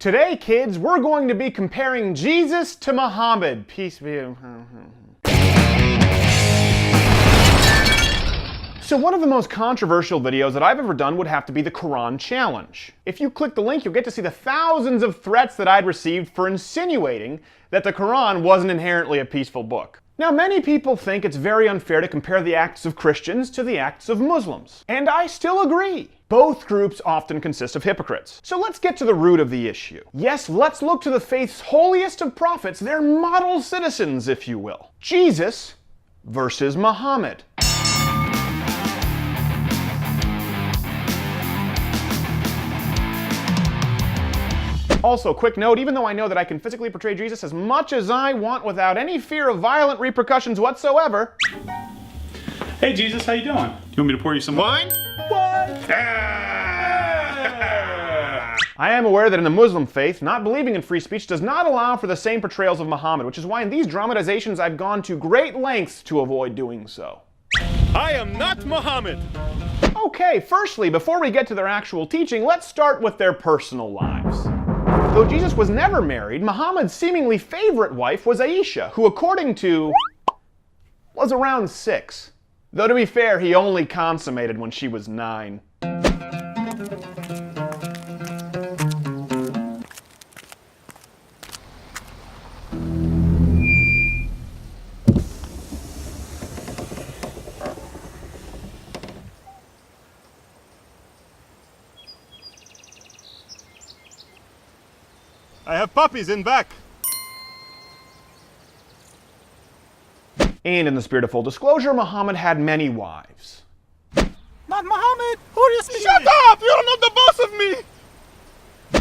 Today, kids, we're going to be comparing Jesus to Muhammad. Peace be with him. So one of the most controversial videos that I've ever done would have to be the Qur'an challenge. If you click the link, you'll get to see the thousands of threats that I'd received for insinuating that the Qur'an wasn't inherently a peaceful book. Now, many people think it's very unfair to compare the acts of Christians to the acts of Muslims. And I still agree. Both groups often consist of hypocrites. So let's get to the root of the issue. Yes, let's look to the faith's holiest of prophets, their model citizens, if you will. Jesus versus Muhammad. Also, quick note, even though I know that I can physically portray Jesus as much as I want without any fear of violent repercussions whatsoever. Hey Jesus, how you doing? You want me to pour you some wine? What? I am aware that in the Muslim faith, not believing in free speech does not allow for the same portrayals of Muhammad, which is why in these dramatizations I've gone to great lengths to avoid doing so. I am not Muhammad! Okay, firstly, before we get to their actual teaching, let's start with their personal lives. Though Jesus was never married, Muhammad's seemingly favorite wife was Aisha, who according to was around 6. Though to be fair, he only consummated when she was 9. I have puppies in back. And in the spirit of full disclosure, Muhammad had many wives. Not Muhammad! Who are you speaking? Shut up! You don't know the boss of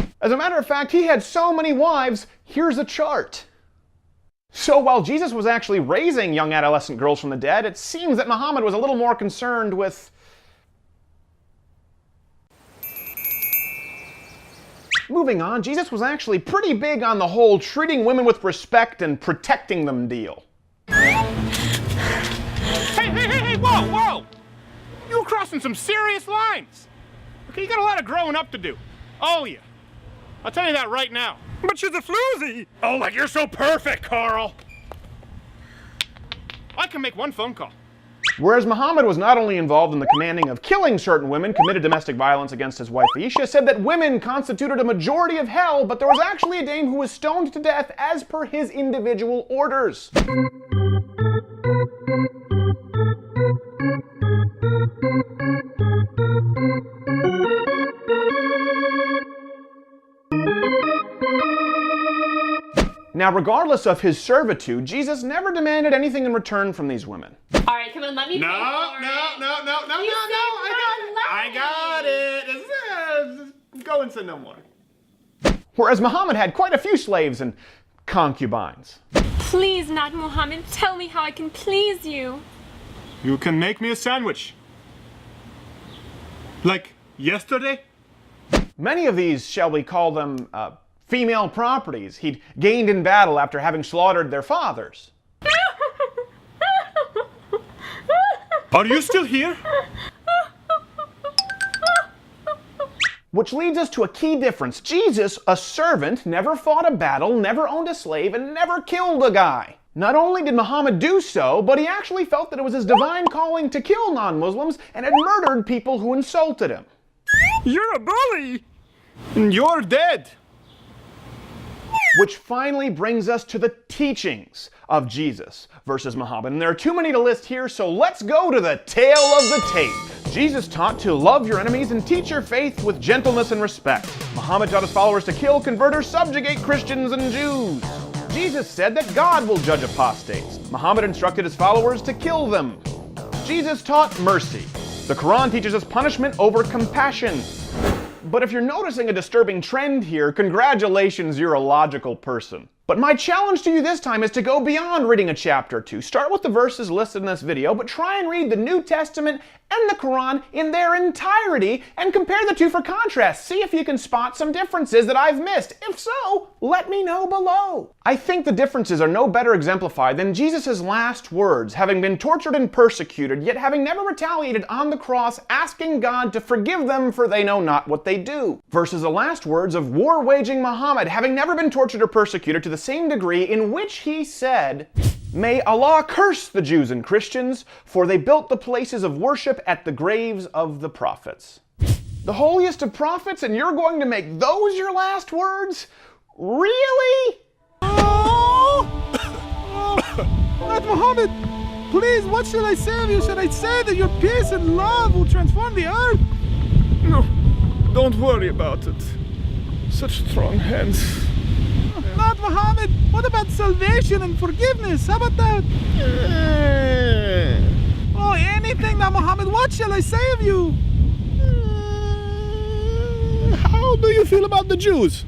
me! As a matter of fact, he had so many wives, here's a chart. So while Jesus was actually raising young adolescent girls from the dead, it seems that Muhammad was a little more concerned with moving on. Jesus was actually pretty big on the whole treating women with respect and protecting them deal. Hey, whoa! You're crossing some serious lines. Okay, you got a lot of growing up to do. Oh, yeah. I'll tell you that right now. But she's a floozy. Oh, like you're so perfect, Carl. I can make one phone call. Whereas Muhammad was not only involved in the commanding of killing certain women, committed domestic violence against his wife Aisha, said that women constituted a majority of hell, but there was actually a dame who was stoned to death as per his individual orders. Now, regardless of his servitude, Jesus never demanded anything in return from these women. All right, come on, let me No, I got it. Go and say no more. Whereas Muhammad had quite a few slaves and concubines. Please, not Muhammad. Tell me how I can please you. You can make me a sandwich. Like yesterday? Many of these, shall we call them, female properties he'd gained in battle after having slaughtered their fathers. Are you still here? Which leads us to a key difference. Jesus, a servant, never fought a battle, never owned a slave, and never killed a guy. Not only did Muhammad do so, but he actually felt that it was his divine calling to kill non-Muslims and had murdered people who insulted him. You're a bully! And you're dead! Which finally brings us to the teachings of Jesus versus Muhammad. And there are too many to list here, so let's go to the tail of the tape. Jesus taught to love your enemies and teach your faith with gentleness and respect. Muhammad taught his followers to kill, convert, or subjugate Christians and Jews. Jesus said that God will judge apostates. Muhammad instructed his followers to kill them. Jesus taught mercy. The Quran teaches us punishment over compassion. But if you're noticing a disturbing trend here, congratulations, you're a logical person. But my challenge to you this time is to go beyond reading a chapter or two. Start with the verses listed in this video, but try and read the New Testament and the Quran in their entirety and compare the two for contrast. See if you can spot some differences that I've missed. If so, let me know below. I think the differences are no better exemplified than Jesus' last words, having been tortured and persecuted, yet having never retaliated on the cross, asking God to forgive them for they know not what they do. Versus the last words of war-waging Muhammad, having never been tortured or persecuted to the same degree, in which he said, "May Allah curse the Jews and Christians, for they built the places of worship at the graves of the prophets." The holiest of prophets, and you're going to make those your last words? Really? Not Muhammad! Please, what shall I say of you? Should I say that your peace and love will transform the earth? No, don't worry about it. Such strong hands. Not Muhammad! What about salvation and forgiveness? How about that? Oh, anything now, Muhammad. What shall I say of you? How do you feel about the Jews?